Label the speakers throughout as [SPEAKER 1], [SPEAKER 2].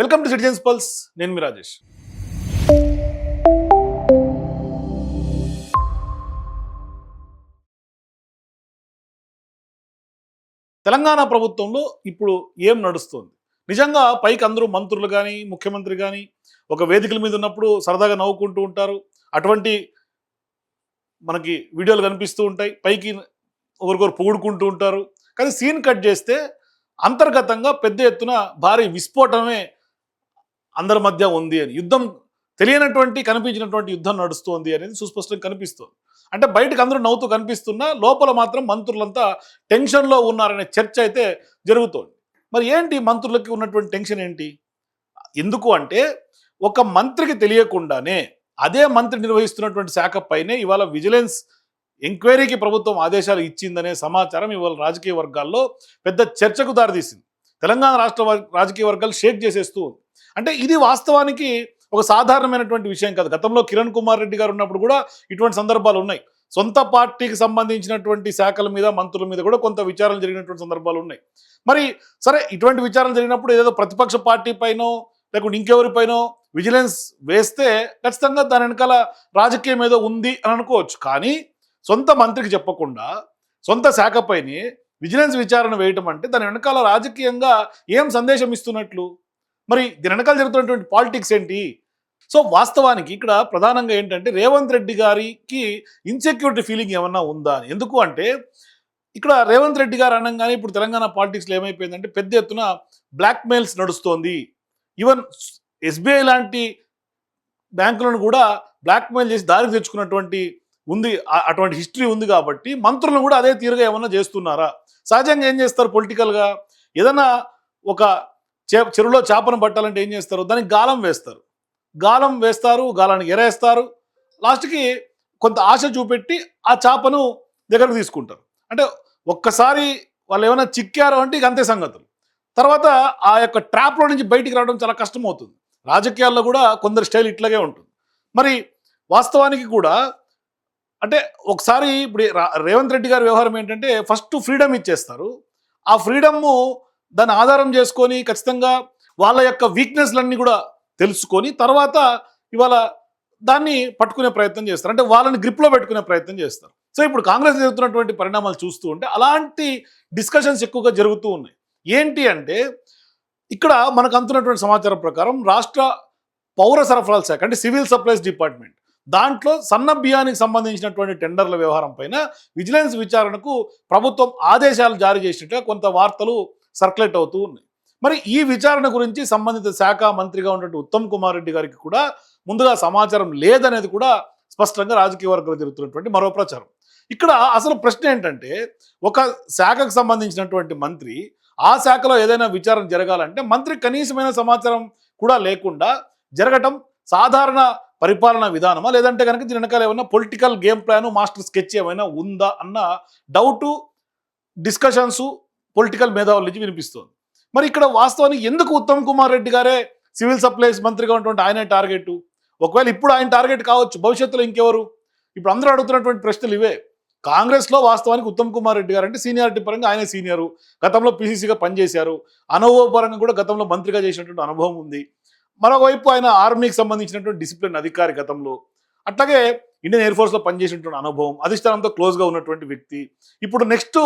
[SPEAKER 1] Welcome to citizens pulse. నేను మీ రాజేష్. తెలంగాణ ప్రభుత్వంలో ఇప్పుడు ఏం నడుస్తుంది? నిజంగా పైకి అందరూ మంత్రులు కానీ, ముఖ్యమంత్రి కానీ ఒక వేదికల మీద ఉన్నప్పుడు సరదాగా నవ్వుకుంటూ ఉంటారు. అటువంటి మనకి వీడియోలు కనిపిస్తూ ఉంటాయి. పైకి ఒకరికొకరు పొగుడుకుంటూ ఉంటారు. కానీ సీన్ కట్ చేస్తే అంతర్గతంగా పెద్ద ఎత్తున భారీ విస్ఫోటనమే అందరి మధ్య ఉంది అని, యుద్ధం తెలియనటువంటి కనిపించినటువంటి యుద్ధం నడుస్తోంది అనేది సుస్పష్టంగా కనిపిస్తుంది. అంటే బయటకు అందరూ నవ్వుతూ కనిపిస్తున్నా లోపల మాత్రం మంత్రులంతా టెన్షన్లో ఉన్నారనే చర్చ అయితే జరుగుతోంది. మరి ఏంటి మంత్రులకి ఉన్నటువంటి టెన్షన్ ఏంటి? ఎందుకు అంటే ఒక మంత్రికి తెలియకుండానే అదే మంత్రి నిర్వహిస్తున్నటువంటి శాఖ పైనే ఇవాళ విజిలెన్స్ ఎంక్వైరీకి ప్రభుత్వం ఆదేశాలు ఇచ్చిందనే సమాచారం ఇవాళ రాజకీయ వర్గాల్లో పెద్ద చర్చకు దారితీసింది. తెలంగాణ రాష్ట్ర రాజకీయ వర్గాలు షేక్ చేసేస్తూ ఉంది. అంటే ఇది వాస్తవానికి ఒక సాధారణమైనటువంటి విషయం కాదు. గతంలో కిరణ్ కుమార్ రెడ్డి గారు ఉన్నప్పుడు కూడా ఇటువంటి సందర్భాలు ఉన్నాయి. సొంత పార్టీకి సంబంధించినటువంటి శాఖల మీద, మంత్రుల మీద కూడా కొంత విచారణ జరిగినటువంటి సందర్భాలు ఉన్నాయి. మరి సరే, ఇటువంటి విచారణ జరిగినప్పుడు ఏదో ప్రతిపక్ష పార్టీ పైనో లేకుంటే ఇంకెవరిపైనో విజిలెన్స్ వేస్తే ఖచ్చితంగా దాని వెనకాల రాజకీయం ఏదో ఉంది అని అనుకోవచ్చు. కానీ సొంత మంత్రికి చెప్పకుండా సొంత శాఖపైని విజిలెన్స్ విచారణ వేయటం అంటే దాని వెనకాల రాజకీయంగా ఏం సందేశం ఇస్తున్నట్లు? మరి దీని వెనకాల జరుగుతున్నటువంటి పాలిటిక్స్ ఏంటి? సో వాస్తవానికి ఇక్కడ ప్రధానంగా ఏంటంటే రేవంత్ రెడ్డి గారికి ఇన్సెక్యూరిటీ ఫీలింగ్ ఏమన్నా ఉందా అని. ఎందుకు అంటే ఇక్కడ రేవంత్ రెడ్డి గారు అనగానే ఇప్పుడు తెలంగాణ పాలిటిక్స్లో ఏమైపోయిందంటే పెద్ద ఎత్తున బ్లాక్ మెయిల్స్ నడుస్తోంది. ఈవెన్ ఎస్బీఐ లాంటి బ్యాంకులను కూడా బ్లాక్ మెయిల్ చేసి దారికి తెచ్చుకున్నటువంటి ఉంది, అటువంటి హిస్టరీ ఉంది. కాబట్టి మంత్రులను కూడా అదే తీరుగా ఏమన్నా చేస్తున్నారా? సహజంగా ఏం చేస్తారు పొలిటికల్గా? ఏదన్నా ఒక చెరువులో చేపను పట్టాలంటే ఏం చేస్తారు? దానికి గాలం వేస్తారు, గాలానికి ఎరేస్తారు. లాస్ట్కి కొంత ఆశ చూపెట్టి ఆ చేపను దగ్గరకు తీసుకుంటారు. అంటే ఒక్కసారి వాళ్ళు ఏమైనా చిక్కారు అంటే ఇక అంతే సంగతులు. తర్వాత ఆ యొక్క ట్రాప్లో నుంచి బయటికి రావడం చాలా కష్టం అవుతుంది. రాజకీయాల్లో కూడా కొందరు స్టైల్ ఇట్లాగే ఉంటుంది. మరి వాస్తవానికి కూడా అంటే ఒకసారి ఇప్పుడు రేవంత్ రెడ్డి గారి వ్యవహారం ఏంటంటే ఫస్ట్ ఫ్రీడమ్ ఇచ్చేస్తారు. ఆ ఫ్రీడము దాన్ని ఆధారం చేసుకొని ఖచ్చితంగా వాళ్ళ యొక్క వీక్నెస్లన్నీ కూడా తెలుసుకొని తర్వాత ఇవాళ దాన్ని పట్టుకునే ప్రయత్నం చేస్తారు. అంటే వాళ్ళని గ్రిప్లో పెట్టుకునే ప్రయత్నం చేస్తారు. సో ఇప్పుడు కాంగ్రెస్ జరుగుతున్నటువంటి పరిణామాలు చూస్తూ ఉంటే అలాంటి డిస్కషన్స్ ఎక్కువగా జరుగుతూ ఉన్నాయి. ఏంటి అంటే ఇక్కడ మనకు అందుతున్నటువంటి సమాచారం ప్రకారం రాష్ట్ర పౌర సరఫరాల శాఖ అంటే సివిల్ సప్లైస్ డిపార్ట్మెంట్ దాంట్లో సన్న బియ్యానికి సంబంధించినటువంటి టెండర్ల వ్యవహారం పైన విజిలెన్స్ విచారణకు ప్రభుత్వం ఆదేశాలు జారీ చేసినట్టుగా కొంత వార్తలు సర్క్యులేట్ అవుతూ ఉన్నాయి. మరి ఈ విచారణ గురించి సంబంధిత శాఖ మంత్రిగా ఉన్నటువంటి ఉత్తమ్ కుమార్ రెడ్డి గారికి కూడా ముందుగా సమాచారం లేదనేది కూడా స్పష్టంగా రాజకీయ వర్గాలు జరుగుతున్నటువంటి మరో ప్రచారం. ఇక్కడ అసలు ప్రశ్న ఏంటంటే ఒక శాఖకు సంబంధించినటువంటి మంత్రి ఆ శాఖలో ఏదైనా విచారణ జరగాలంటే మంత్రి కనీసమైన సమాచారం కూడా లేకుండా జరగటం సాధారణ పరిపాలనా విధానమా, లేదంటే కనుక దీని వెనకాల ఏమైనా political game plan, master sketch ఏమైనా ఉందా అన్న డౌటు, డిస్కషన్స్ పొలిటికల్ మేధావుల నుంచి వినిపిస్తుంది. మరి ఇక్కడ వాస్తవానికి ఎందుకు ఉత్తమ్ కుమార్ రెడ్డి గారే సివిల్ సప్లైస్ మంత్రిగా ఉన్నటువంటి ఆయనే టార్గెట్? ఒకవేళ ఇప్పుడు ఆయన టార్గెట్ కావచ్చు, భవిష్యత్తులో ఇంకెవరు? ఇప్పుడు అందరూ అడుగుతున్నటువంటి ప్రశ్నలు ఇవే. కాంగ్రెస్లో వాస్తవానికి ఉత్తమ్ కుమార్ రెడ్డి గారు అంటే సీనియారిటీ పరంగా ఆయనే సీనియరు, గతంలో పీసీసీగా పనిచేశారు, అనుభవ పరంగా కూడా గతంలో మంత్రిగా చేసినటువంటి అనుభవం ఉంది. మరోవైపు ఆయన ఆర్మీకి సంబంధించినటువంటి డిసిప్లిన్ అధికారి గతంలో, అట్లాగే ఇండియన్ ఎయిర్ ఫోర్స్లో పనిచేసినటువంటి అనుభవం, అధిష్టానంతో క్లోజ్గా ఉన్నటువంటి వ్యక్తి. ఇప్పుడు నెక్స్ట్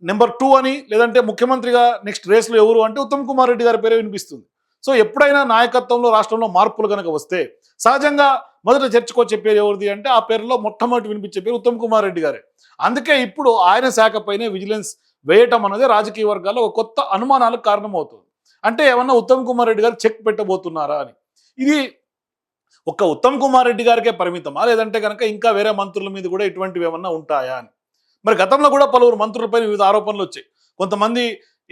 [SPEAKER 1] నెంబర్ 2 అని, లేదంటే ముఖ్యమంత్రిగా నెక్స్ట్ రేస్లో ఎవరు అంటే ఉత్తమ్ కుమార్ రెడ్డి గారి పేరే వినిపిస్తుంది. సో ఎప్పుడైనా నాయకత్వంలో రాష్ట్రంలో మార్పులు కనుక వస్తే సహజంగా మొదట చర్చకొచ్చే పేరు ఎవరిది అంటే ఆ పేరులో మొట్టమొదటి వినిపించే పేరు ఉత్తమ్ కుమార్ రెడ్డి గారే. అందుకే ఇప్పుడు ఆయన శాఖపైనే విజిలెన్స్ వేయటం అనేది రాజకీయ వర్గాల్లో ఒక కొత్త అనుమానాలకు కారణమవుతుంది. అంటే ఏమన్నా ఉత్తమ్ కుమార్ రెడ్డి గారు చెక్ పెట్టబోతున్నారా అని. ఇది ఒక్క ఉత్తమ్ కుమార్ రెడ్డి గారికే పరిమితమా, లేదంటే కనుక ఇంకా వేరే మంత్రుల మీద కూడా ఇటువంటివి ఏమన్నా ఉంటాయా అని. మరి గతంలో కూడా పలువురు మంత్రులపైన వివిధ ఆరోపణలు వచ్చాయి. కొంతమంది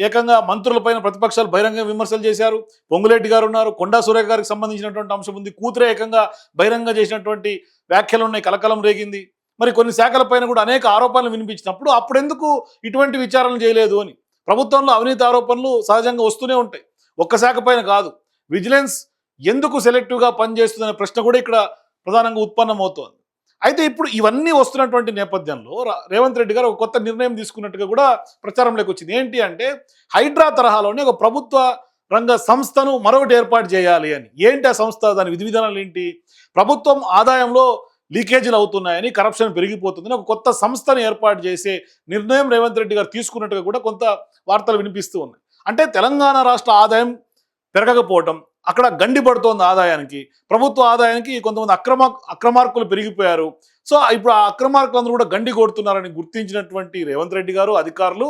[SPEAKER 1] ఏకంగా మంత్రులపైన ప్రతిపక్షాలు బహిరంగ విమర్శలు చేశారు. పొంగులేటి గారు ఉన్నారు, కొండా సురేఖ గారికి సంబంధించినటువంటి అంశం ఉంది, కూతురే ఏకంగా బహిరంగ చేసినటువంటి వ్యాఖ్యలు ఉన్నాయి, కలకలం రేగింది. మరి కొన్ని శాఖలపైన కూడా అనేక ఆరోపణలు వినిపించినప్పుడు అప్పుడెందుకు ఇటువంటి విచారణలు చేయలేదు అని. ప్రభుత్వంలో అవినీతి ఆరోపణలు సహజంగా వస్తూనే ఉంటాయి, ఒక్క శాఖ పైన కాదు. విజిలెన్స్ ఎందుకు సెలెక్టివ్గా పనిచేస్తుందనే ప్రశ్న కూడా ఇక్కడ ప్రధానంగా ఉత్పన్నమవుతోంది. అయితే ఇప్పుడు ఇవన్నీ వస్తున్నటువంటి నేపథ్యంలో రేవంత్ రెడ్డి గారు ఒక కొత్త నిర్ణయం తీసుకున్నట్టుగా కూడా ప్రచారంలోకి వచ్చింది. ఏంటి అంటే హైడ్రా తరహాలోనే ఒక ప్రభుత్వ రంగ సంస్థను మరొకటి ఏర్పాటు చేయాలి అని. ఏంటి ఆ సంస్థ, దాని విధి విధానాలు ఏంటి? ప్రభుత్వం ఆదాయంలో లీకేజీలు అవుతున్నాయని, కరప్షన్ పెరిగిపోతుందని ఒక కొత్త సంస్థను ఏర్పాటు చేసే నిర్ణయం రేవంత్ రెడ్డి గారు తీసుకున్నట్టుగా కూడా కొంత వార్తలు వినిపిస్తూ ఉన్నాయి. అంటే తెలంగాణ రాష్ట్ర ఆదాయం పెరగకపోవటం, అక్కడ గండి పడుతోంది ఆదాయానికి, ప్రభుత్వ ఆదాయానికి కొంతమంది అక్రమార్కులు పెరిగిపోయారు. సో ఇప్పుడు ఆ అక్రమార్కులందరూ కూడా గండి కొడుతున్నారని గుర్తించినటువంటి రేవంత్ రెడ్డి గారు, అధికారులు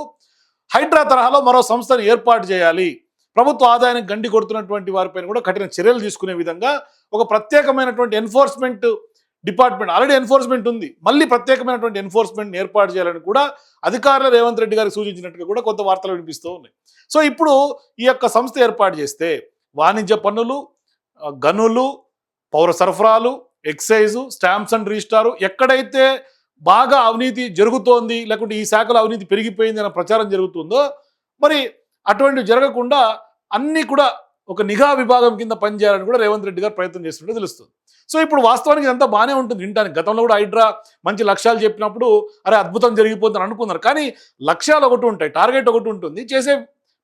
[SPEAKER 1] హైడ్రా తరహాలో మరో సంస్థను ఏర్పాటు చేయాలి, ప్రభుత్వ ఆదాయానికి గండి కొడుతున్నటువంటి వారిపైన కూడా కఠిన చర్యలు తీసుకునే విధంగా ఒక ప్రత్యేకమైనటువంటి ఎన్ఫోర్స్మెంట్ డిపార్ట్మెంట్, ఆల్రెడీ ఎన్ఫోర్స్మెంట్ ఉంది, మళ్ళీ ప్రత్యేకమైనటువంటి ఎన్ఫోర్స్మెంట్ ఏర్పాటు చేయాలని కూడా అధికారులు రేవంత్ రెడ్డి గారికి సూచించినట్టుగా కూడా కొంత వార్తలు వినిపిస్తూ ఉన్నాయి. సో ఇప్పుడు ఈ యొక్క సంస్థ ఏర్పాటు చేస్తే వాణిజ్య పన్నులు, గనులు, పౌర సరఫరాలు, ఎక్సైజు, స్టాంప్స్ అండ్ రిజిస్టారు, ఎక్కడైతే బాగా అవినీతి జరుగుతోంది, లేకుంటే ఈ శాఖలో అవినీతి పెరిగిపోయింది అన్న ప్రచారం జరుగుతుందో, మరి అటువంటివి జరగకుండా అన్నీ కూడా ఒక నిఘా విభాగం కింద పనిచేయాలని కూడా రేవంత్ రెడ్డి గారు ప్రయత్నం చేస్తున్నట్టు తెలుస్తుంది. సో ఇప్పుడు వాస్తవానికి ఇదంతా బాగానే ఉంటుంది వినడానికి. గతంలో కూడా హైడ్రా మంచి లక్ష్యాలు చెప్పినప్పుడు అరే అద్భుతం జరిగిపోతుందని అనుకున్నారు. కానీ లక్ష్యాలు ఒకటి ఉంటాయి, టార్గెట్ ఒకటి ఉంటుంది, చేసే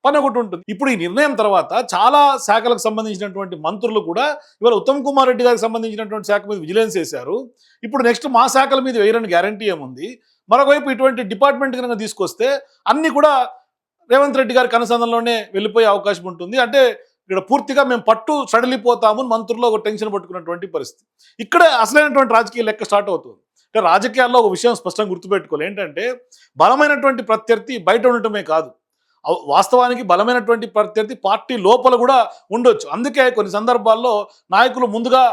[SPEAKER 1] పని ఒకటి ఉంటుంది. ఇప్పుడు ఈ నిర్ణయం తర్వాత చాలా శాఖలకు సంబంధించినటువంటి మంత్రులు కూడా ఇవాళ ఉత్తమ్ కుమార్ రెడ్డి గారికి సంబంధించినటువంటి శాఖ మీద విజిలెన్స్ వేశారు. ఇప్పుడు నెక్స్ట్ మా శాఖల మీద వేయరని గ్యారంటీ ఏముంది? మరొకవైపు ఇటువంటి డిపార్ట్మెంట్ కనుక తీసుకొస్తే అన్నీ కూడా రేవంత్ రెడ్డి గారికి అనుసంధానంలోనే వెళ్ళిపోయే అవకాశం ఉంటుంది. అంటే ఇక్కడ పూర్తిగా మేము పట్టు సడలిపోతాము మంత్రుల్లో ఒక టెన్షన్ పట్టుకున్నటువంటి పరిస్థితి. ఇక్కడ అసలైనటువంటి రాజకీయ లెక్క స్టార్ట్ అవుతుంది. అంటే రాజకీయాల్లో ఒక విషయం స్పష్టంగా గుర్తుపెట్టుకోవాలి, ఏంటంటే బలమైనటువంటి ప్రత్యర్థి బయట ఉండటమే కాదు, వాస్తవానికి బలమైనటువంటి ప్రత్యర్థి పార్టీ లోపల కూడా ఉండొచ్చు. అందుకే కొన్ని సందర్భాల్లో నాయకులు ముందుగా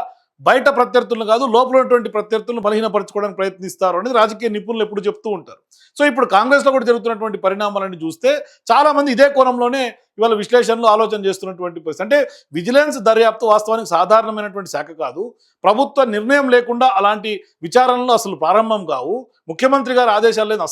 [SPEAKER 1] బయట ప్రత్యర్థులను కాదు, లోపల ఉన్నటువంటి ప్రత్యర్థులను బలహీనపరచుకోవడానికి ప్రయత్నిస్తారు అనేది రాజకీయ నిపుణులు ఎప్పుడు చెప్తూ ఉంటారు. సో ఇప్పుడు కాంగ్రెస్లో కూడా జరుగుతున్నటువంటి పరిణామాలను చూస్తే చాలా మంది ఇదే కోణంలోనే ఇవాళ విశ్లేషణలు ఆలోచన చేస్తున్నటువంటి పరిస్థితి. అంటే విజిలెన్స్ దర్యాప్తు వాస్తవానికి సాధారణమైనటువంటి శాఖ కాదు. ప్రభుత్వ నిర్ణయం లేకుండా అలాంటి విచారణలు అసలు ప్రారంభం కావు. ముఖ్యమంత్రి గారి ఆదేశాలు లేదు,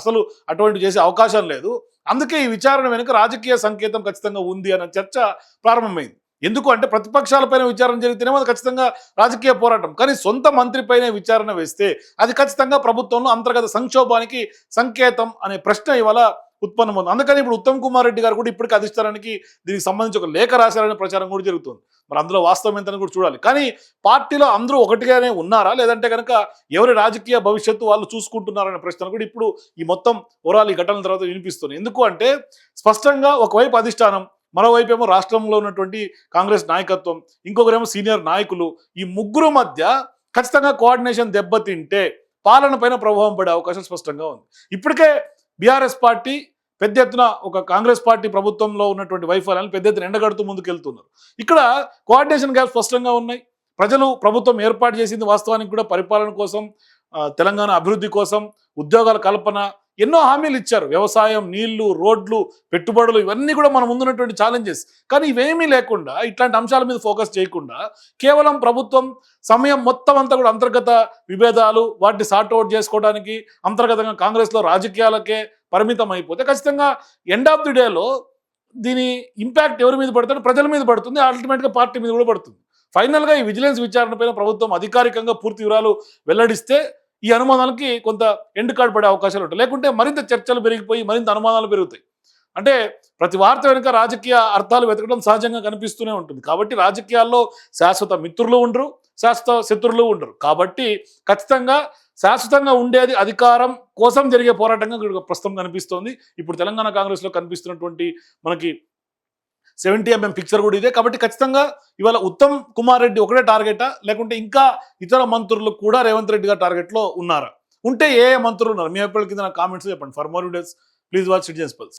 [SPEAKER 1] అసలు అటువంటి చేసే అవకాశం లేదు. అందుకే ఈ విచారణ వెనుక రాజకీయ సంకేతం ఖచ్చితంగా ఉంది అన్న చర్చ ప్రారంభమైంది. ఎందుకు అంటే ప్రతిపక్షాలపైన విచారణ జరిగితేనేమో అది ఖచ్చితంగా రాజకీయ పోరాటం, కానీ సొంత మంత్రిపైనే విచారణ వేస్తే అది ఖచ్చితంగా ప్రభుత్వంలో అంతర్గత సంక్షోభానికి సంకేతం అనే ప్రశ్న ఇవాళ ఉత్పన్నమవుతుంది. అందుకని ఇప్పుడు ఉత్తమ్ కుమార్ రెడ్డి గారు కూడా ఇప్పటికీ అధిష్టానానికి దీనికి సంబంధించి ఒక లేఖ రాశారనే ప్రచారం కూడా జరుగుతుంది. మరి అందులో వాస్తవం ఎంతని కూడా చూడాలి. కానీ పార్టీలో అందరూ ఒకటిగానే ఉన్నారా, లేదంటే కనుక ఎవరి రాజకీయ భవిష్యత్తు వాళ్ళు చూసుకుంటున్నారనే ప్రశ్నలు కూడా ఇప్పుడు ఈ మొత్తం ఓవరాల్ ఈ ఘటనల తర్వాత వినిపిస్తుంది. ఎందుకు అంటే స్పష్టంగా ఒకవైపు అధిష్టానం, మరోవైపు ఏమో రాష్ట్రంలో ఉన్నటువంటి కాంగ్రెస్ నాయకత్వం, ఇంకొకరేమో సీనియర్ నాయకులు, ఈ ముగ్గురు మధ్య ఖచ్చితంగా కోఆర్డినేషన్ దెబ్బతింటే పాలన పైన ప్రభావం పడే అవకాశం స్పష్టంగా ఉంది. ఇప్పటికే బీఆర్ఎస్ పార్టీ పెద్ద ఎత్తున ఒక కాంగ్రెస్ పార్టీ ప్రభుత్వంలో ఉన్నటువంటి వైఫల్యాలను పెద్ద ఎత్తున ఎండగడుతూ ముందుకెళ్తున్నారు. ఇక్కడ కోఆర్డినేషన్ గ్యాప్ స్పష్టంగా ఉన్నాయి. ప్రజలు ప్రభుత్వం ఏర్పాటు చేసింది వాస్తవానికి కూడా పరిపాలన కోసం, తెలంగాణ అభివృద్ధి కోసం, ఉద్యోగాల కల్పన, ఎన్నో హామీలు ఇచ్చారు. వ్యవసాయం, నీళ్లు, రోడ్లు, పెట్టుబడులు, ఇవన్నీ కూడా మన ముందున్నటువంటి ఛాలెంజెస్. కానీ ఇవేమీ లేకుండా, ఇట్లాంటి అంశాల మీద ఫోకస్ చేయకుండా కేవలం ప్రభుత్వం సమయం మొత్తం అంతా కూడా అంతర్గత విభేదాలు, వాటిని సార్ట్అవుట్ చేసుకోవడానికి అంతర్గతంగా కాంగ్రెస్లో రాజకీయాలకే పరిమితం అయిపోతే ఖచ్చితంగా ఎండ్ ఆఫ్ ది డేలో దీని ఇంపాక్ట్ ఎవరి మీద పడుతుంది? ప్రజల మీద పడుతుంది, అల్టిమేట్గా పార్టీ మీద కూడా పడుతుంది. ఫైనల్గా ఈ విజిలెన్స్ విచారణ పైన ప్రభుత్వం అధికారికంగా పూర్తి వివరాలు వెల్లడిస్తే ఈ అనుమానాలకి కొంత ఎండ్ కార్డ్ పడే అవకాశాలు ఉంటాయి. లేకుంటే మరింత చర్చలు పెరిగిపోయి మరింత అనుమానాలు పెరుగుతాయి. అంటే ప్రతి వార్త వెనుక రాజకీయ అర్థాలు వెతకడం సహజంగా కనిపిస్తూనే ఉంటుంది. కాబట్టి రాజకీయాల్లో శాశ్వత మిత్రులు ఉండరు, శాశ్వత శత్రువులు ఉండరు. కాబట్టి ఖచ్చితంగా శాశ్వతంగా ఉండేది అధికారం కోసం జరిగే పోరాటంగా ప్రస్తుతం కనిపిస్తోంది. ఇప్పుడు తెలంగాణ కాంగ్రెస్లో కనిపిస్తున్నటువంటి మనకి 70mm పిక్చర్ కూడా ఇదే. కాబట్టి ఖచ్చితంగా ఇవాళ ఉత్తమ్ కుమార్ రెడ్డి ఒకటే టార్గెటా, లేకుంటే ఇంకా ఇతర మంత్రులు కూడా రేవంత్ రెడ్డి గారు టార్గెట్లో ఉన్నారా? ఉంటే ఏ మంత్రులు ఉన్నారు? మీ అభిప్రాయాల కింద నా కామెంట్స్ చెప్పండి. For more videos please watch citizens pulse.